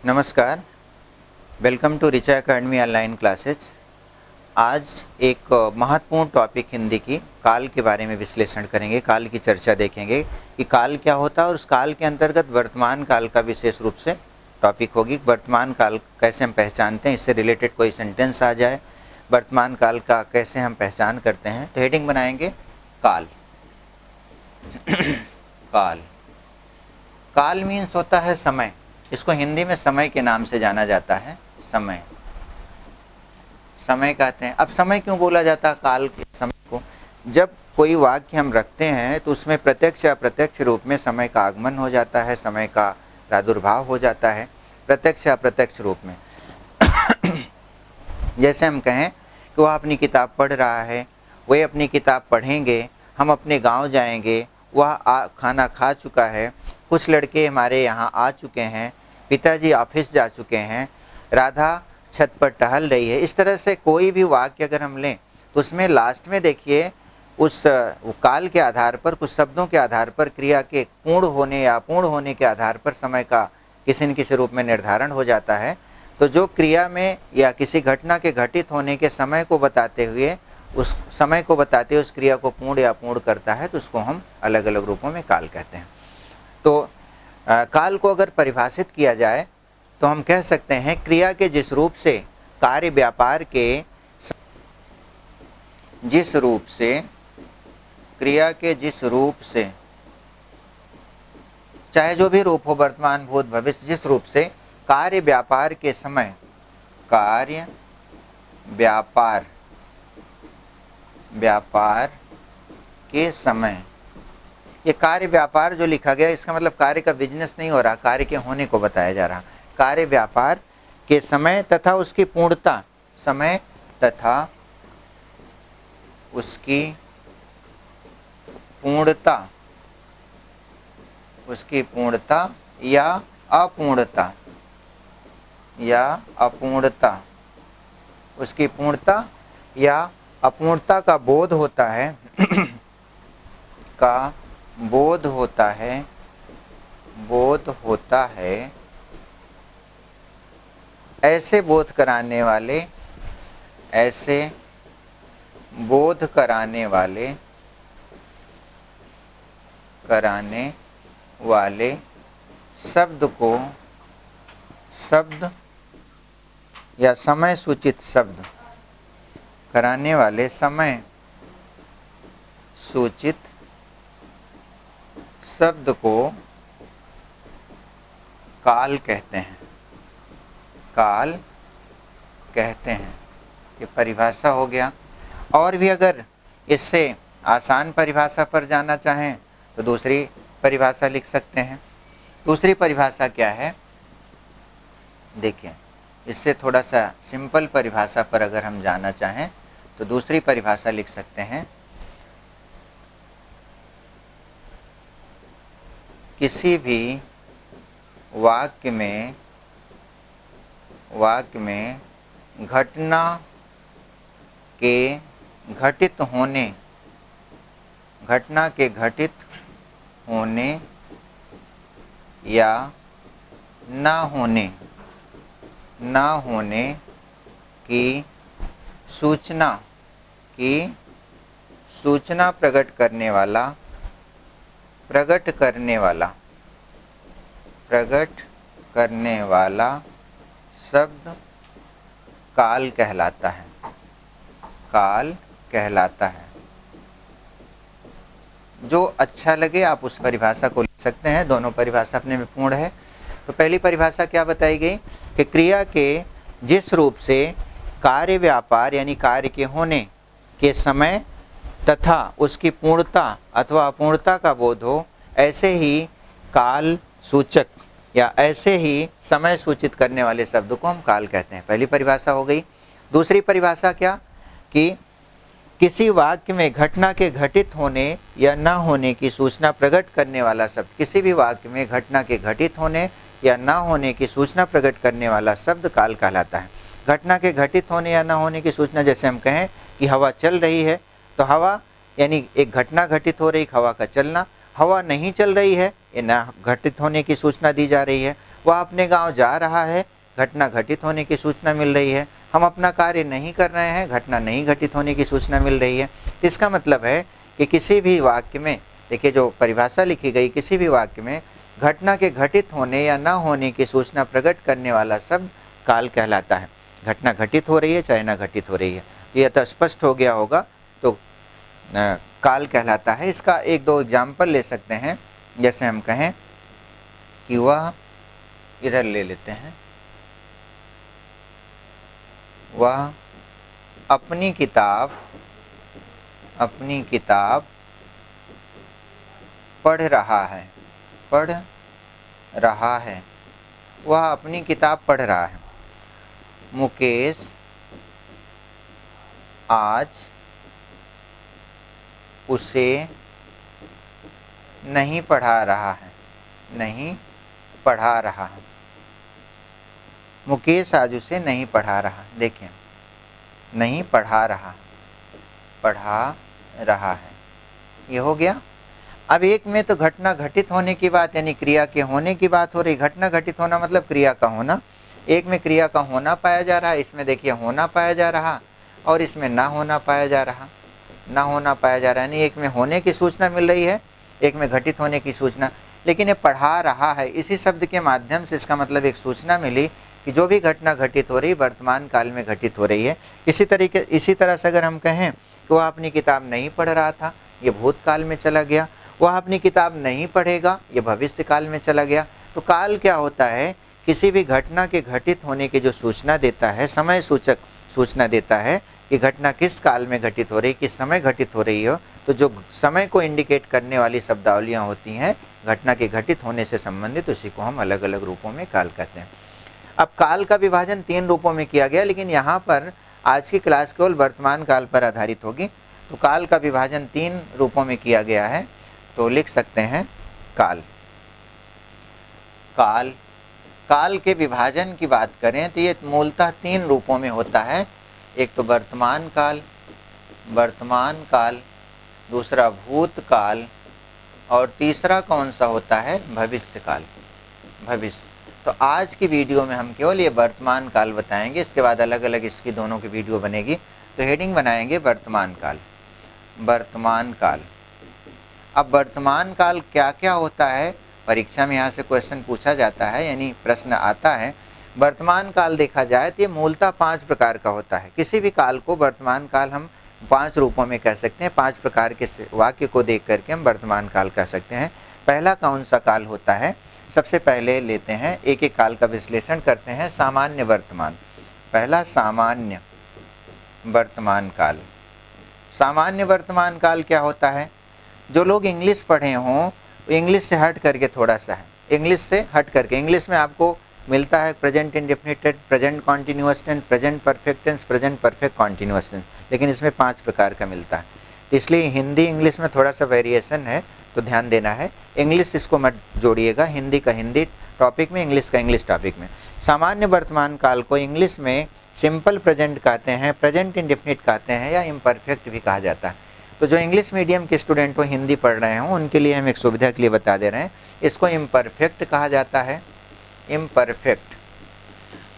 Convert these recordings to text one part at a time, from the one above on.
नमस्कार, welcome to Richa academy online classes. आज एक महत्वपूर्ण टॉपिक हिंदी की काल के बारे में विश्लेषण करेंगे, काल की चर्चा देखेंगे कि काल क्या होता है और उस काल के अंतर्गत वर्तमान काल का विशेष रूप से टॉपिक होगी। वर्तमान काल कैसे हम पहचानते हैं, इससे रिलेटेड कोई सेंटेंस आ जाए, वर्तमान काल का कैसे हम पहचान करते हैं, तो हेडिंग बनाएंगे काल। काल काल मीन्स होता है समय। इसको हिंदी में समय के नाम से जाना जाता है। समय समय कहते हैं। अब समय क्यों बोला जाता है काल के समय को? जब कोई वाक्य हम रखते हैं तो उसमें प्रत्यक्ष या अप्रत्यक्ष रूप में समय का आगमन हो जाता है, समय का प्रादुर्भाव हो जाता है प्रत्यक्ष या अप्रत्यक्ष रूप में। जैसे हम कहें कि वह अपनी किताब पढ़ रहा है, वह अपनी किताब पढ़ेंगे, हम अपने गांव जाएंगे, वह खाना खा चुका है, कुछ लड़के हमारे यहाँ आ चुके हैं, पिताजी ऑफिस जा चुके हैं, राधा छत पर टहल रही है। इस तरह से कोई भी वाक्य अगर हम लें तो उसमें लास्ट में देखिए उस काल के आधार पर, कुछ शब्दों के आधार पर, क्रिया के पूर्ण होने या अपूर्ण होने के आधार पर समय का किसी न किसी रूप में निर्धारण हो जाता है। तो जो क्रिया में या किसी घटना के घटित होने के समय को बताते हुए, उस समय को बताते हुए उस क्रिया को पूर्ण या अपूर्ण करता है, तो उसको हम अलग अलग रूपों में काल कहते हैं। तो काल को अगर परिभाषित किया जाए तो हम कह सकते हैं क्रिया के जिस रूप से, कार्य व्यापार के जिस रूप से, क्रिया के जिस रूप से, चाहे जो भी रूप हो, वर्तमान भूत भविष्य, जिस रूप से कार्य व्यापार के समय, कार्य व्यापार के समय, ये कार्य व्यापार जो लिखा गया इसका मतलब कार्य का बिजनेस नहीं हो रहा, कार्य के होने को बताया जा रहा। कार्य व्यापार के समय तथा उसकी पूर्णता, समय तथा उसकी पूर्णता, उसकी पूर्णता या अपूर्णता, उसकी पूर्णता या अपूर्णता का बोध होता है का बोध होता है, ऐसे बोध कराने वाले शब्द को, शब्द या समय सूचित शब्द, कराने वाले समय सूचित शब्द को काल कहते हैं। काल कहते हैं। ये परिभाषा हो गया। और भी अगर इससे आसान परिभाषा पर जाना चाहें तो दूसरी परिभाषा लिख सकते हैं। दूसरी परिभाषा क्या है? देखिए, इससे थोड़ा सा सिंपल परिभाषा पर अगर हम जाना चाहें तो दूसरी परिभाषा लिख सकते हैं, किसी भी वाक्य में घटना के घटित होने या ना होने की सूचना प्रकट करने वाला शब्द काल कहलाता है। काल कहलाता है। जो अच्छा लगे आप उस परिभाषा को लिख सकते हैं, दोनों परिभाषा अपने में पूर्ण है। तो पहली परिभाषा क्या बताई गई कि क्रिया के जिस रूप से कार्य व्यापार यानी कार्य के होने के समय तथा उसकी पूर्णता अथवा अपूर्णता का बोध हो, ऐसे ही काल सूचक या ऐसे ही समय सूचित करने वाले शब्द को हम काल कहते हैं। पहली परिभाषा हो गई। दूसरी परिभाषा क्या कि किसी वाक्य में घटना के घटित होने या न होने की सूचना प्रकट करने वाला शब्द, किसी भी वाक्य में घटना के घटित होने या न होने की सूचना प्रकट करने वाला शब्द काल कहलाता है। घटना के घटित होने या न होने की सूचना, जैसे हम कहें कि हवा चल रही है, तो हवा यानी एक घटना घटित हो रही, हवा का चलना। हवा नहीं चल रही है, ये न घटित होने की सूचना दी जा रही है। वह अपने गांव जा रहा है, घटना घटित होने की सूचना मिल रही है। हम अपना कार्य नहीं कर रहे हैं, घटना नहीं घटित होने की सूचना मिल रही है। इसका मतलब है कि किसी भी वाक्य में, देखिए जो परिभाषा लिखी गई, किसी भी वाक्य में घटना के घटित होने या न होने की सूचना प्रकट करने वाला शब्द काल कहलाता है। घटना घटित हो रही है चाहे न घटित हो रही है, यह तो स्पष्ट हो गया होगा, तो काल कहलाता है। इसका एक दो एग्जाम्पल ले सकते हैं। जैसे हम कहें कि वह, इधर ले लेते हैं, वह अपनी किताब पढ़ रहा है, पढ़ रहा है, वह अपनी किताब पढ़ रहा है। मुकेश आज उसे नहीं पढ़ा रहा है, नहीं पढ़ा रहा है। मुकेश आज उसे नहीं पढ़ा रहा, देखिए नहीं पढ़ा रहा, पढ़ा रहा है, ये हो गया। अब एक में तो घटना घटित होने की बात, यानी क्रिया के होने की बात हो रही। घटना घटित होना मतलब क्रिया का होना। एक में क्रिया का होना पाया जा रहा है, इसमें देखिए होना पाया जा रहा, और इसमें ना होना पाया जा रहा, ना होना पाया जा रहा है। यानी एक में होने की सूचना मिल रही है, एक में घटित होने की सूचना। लेकिन ये पढ़ा रहा है, इसी शब्द के माध्यम से इसका मतलब एक सूचना मिली कि जो भी घटना घटित हो रही वर्तमान काल में घटित हो रही है। इसी तरह से अगर हम कहें कि वह अपनी किताब नहीं पढ़ रहा था, ये भूतकाल में चला गया। वह अपनी किताब नहीं पढ़ेगा, ये भविष्य काल में चला गया। तो काल क्या होता है? किसी भी घटना के घटित होने की जो सूचना देता है, समय सूचक सूचना देता है कि घटना किस काल में घटित हो रही, किस समय घटित हो रही हो। तो जो समय को इंडिकेट करने वाली शब्दावलियाँ होती हैं घटना के घटित होने से संबंधित, उसी को हम अलग अलग रूपों में काल कहते हैं। अब काल का विभाजन 3 रूपों में किया गया, लेकिन यहाँ पर आज की क्लास केवल वर्तमान काल पर आधारित होगी। तो काल का विभाजन 3 रूपों में किया गया है। तो लिख सकते हैं काल। काल के विभाजन की बात करें तो ये मूलतः 3 रूपों में होता है। एक तो वर्तमान काल, दूसरा भूतकाल, और तीसरा कौन सा होता है? भविष्य काल, भविष्य। तो आज की वीडियो में हम केवल ये वर्तमान काल बताएंगे, इसके बाद अलग अलग इसकी दोनों की वीडियो बनेगी। तो हेडिंग बनाएंगे वर्तमान काल, वर्तमान काल। अब वर्तमान काल क्या क्या होता है, परीक्षा में यहाँ से क्वेश्चन पूछा जाता है, यानी प्रश्न आता है। वर्तमान काल देखा जाए तो ये मूलतः 5 प्रकार का होता है। किसी भी काल को वर्तमान काल हम 5 रूपों में कह सकते हैं। 5 प्रकार के वाक्य को देख करके हम वर्तमान काल कह सकते हैं। पहला कौन सा काल होता है? सबसे पहले लेते हैं, एक एक काल का विश्लेषण करते हैं। सामान्य वर्तमान। पहला सामान्य वर्तमान काल। सामान्य वर्तमान काल क्या होता है? जो लोग इंग्लिश पढ़े हों, इंग्लिश से हट करके थोड़ा सा है, इंग्लिश से हट करके। इंग्लिश में आपको मिलता है present indefinite, present continuous tense, present perfect tense, present perfect continuous tense, लेकिन इसमें 5 प्रकार का मिलता है। तो इसलिए हिंदी इंग्लिश में थोड़ा सा वेरिएशन है, तो ध्यान देना है। इंग्लिश इसको मत जोड़िएगा, हिंदी का हिंदी टॉपिक में, इंग्लिश का इंग्लिश टॉपिक में। सामान्य वर्तमान काल को इंग्लिश में सिंपल प्रेजेंट कहते हैं, प्रेजेंट इंडेफिनिट कहते हैं, या इम्परफेक्ट भी कहा जाता है। तो जो इंग्लिश मीडियम के स्टूडेंट हो, हिंदी पढ़ रहे हों, उनके लिए हम एक सुविधा के लिए बता दे रहे हैं, इसको इम्परफेक्ट कहा जाता है, इम्परफेक्ट।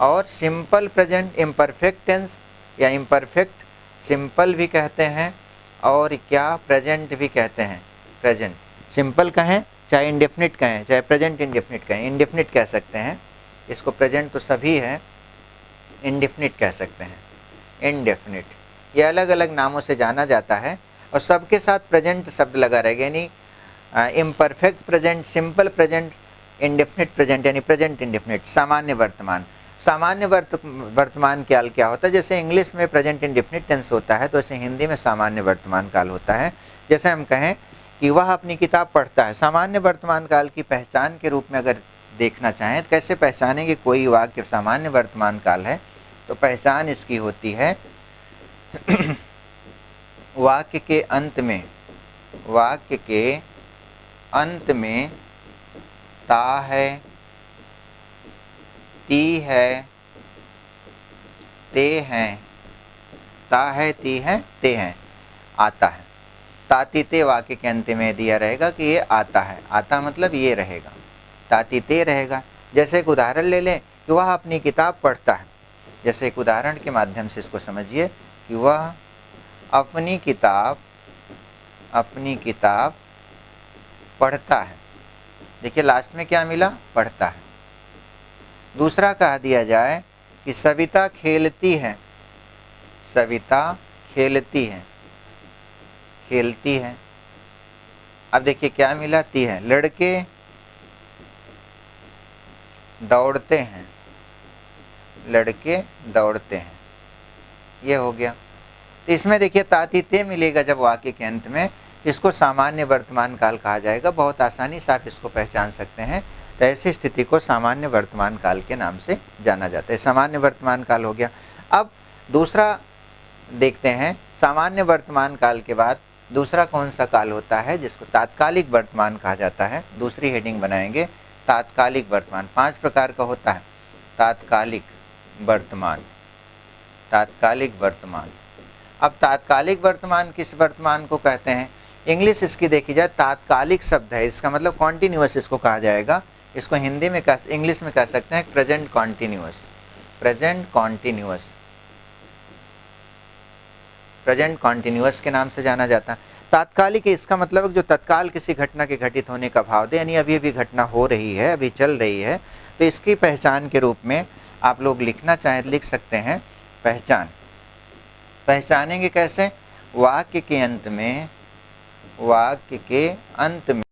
और सिंपल प्रेजेंट इम्परफेक्ट टेंस या इम्परफेक्ट सिंपल भी कहते हैं, और क्या प्रेजेंट भी कहते हैं। प्रेजेंट सिंपल कहें चाहे इंडेफिनिट कहें, चाहे प्रेजेंट इंडेफिनिट कहें, इंडेफिनिट कह सकते हैं इसको। प्रेजेंट तो सभी है, इंडेफिनिट कह सकते हैं, इंडेफिनिट। ये अलग अलग नामों से जाना जाता है, और सबके साथ प्रेजेंट शब्द लगा रहेगा, यानी imperfect present, simple present, indefinite present, यानी प्रेजेंट इंडेफिनिट। सामान्य वर्तमान। सामान्य वर्तमान काल क्या होता है? जैसे इंग्लिश में प्रेजेंट इंडेफिनिट टेंस होता है, तो ऐसे हिंदी में सामान्य वर्तमान काल होता है। जैसे हम कहें कि वह अपनी किताब पढ़ता है। सामान्य वर्तमान काल की पहचान के रूप में अगर देखना चाहें तो कैसे पहचानेंगे कोई वाक्य सामान्य वर्तमान काल है? तो पहचान इसकी होती है वाक्य के अंत में ता है, ती है, ते हैं, ता है, ती है, ते हैं, आता है। ताती ते वाक्य के अंत में दिया रहेगा कि ये आता है। आता मतलब ये रहेगा, ताती ते रहेगा। जैसे एक उदाहरण ले लें कि वह अपनी किताब पढ़ता है। जैसे एक उदाहरण के माध्यम से इसको समझिए कि वह अपनी किताब पढ़ता है। देखिए लास्ट में क्या मिला, पढ़ता है। दूसरा कह दिया जाए कि सविता खेलती है, सविता खेलती है, खेलती है। अब देखिए क्या मिला, ती है। लड़के दौड़ते हैं, लड़के दौड़ते हैं, ये हो गया। तो इसमें देखिए ताती ते मिलेगा जब वाक्य के अंत में, इसको सामान्य वर्तमान काल कहा जाएगा। बहुत आसानी से आप इसको पहचान सकते हैं। तो ऐसी स्थिति को सामान्य वर्तमान काल के नाम से जाना जाता है। सामान्य वर्तमान काल हो गया। अब दूसरा देखते हैं, सामान्य वर्तमान काल के बाद दूसरा कौन सा काल होता है जिसको तात्कालिक वर्तमान कहा जाता है। दूसरी हेडिंग बनाएंगे, तात्कालिक वर्तमान। 5 प्रकार का होता है तात्कालिक वर्तमान, तात्कालिक वर्तमान। अब तात्कालिक वर्तमान किस वर्तमान को कहते हैं? इंग्लिश इसकी देखी जाए तात्कालिक शब्द है, इसका मतलब कॉन्टिन्यूअस इसको कहा जाएगा। इसको हिंदी में इंग्लिश में कह सकते हैं present continuous, present continuous, present continuous के नाम से जाना जाता है। तात्कालिक इसका मतलब जो तत्काल किसी घटना के घटित होने का भाव दे, यानी अभी अभी घटना हो रही है, अभी चल रही है। तो इसकी पहचान के रूप में आप लोग लिखना चाहें लिख सकते हैं पहचान। पहचानेंगे कैसे? वाक्य के अंत में, वाक्य के अंत में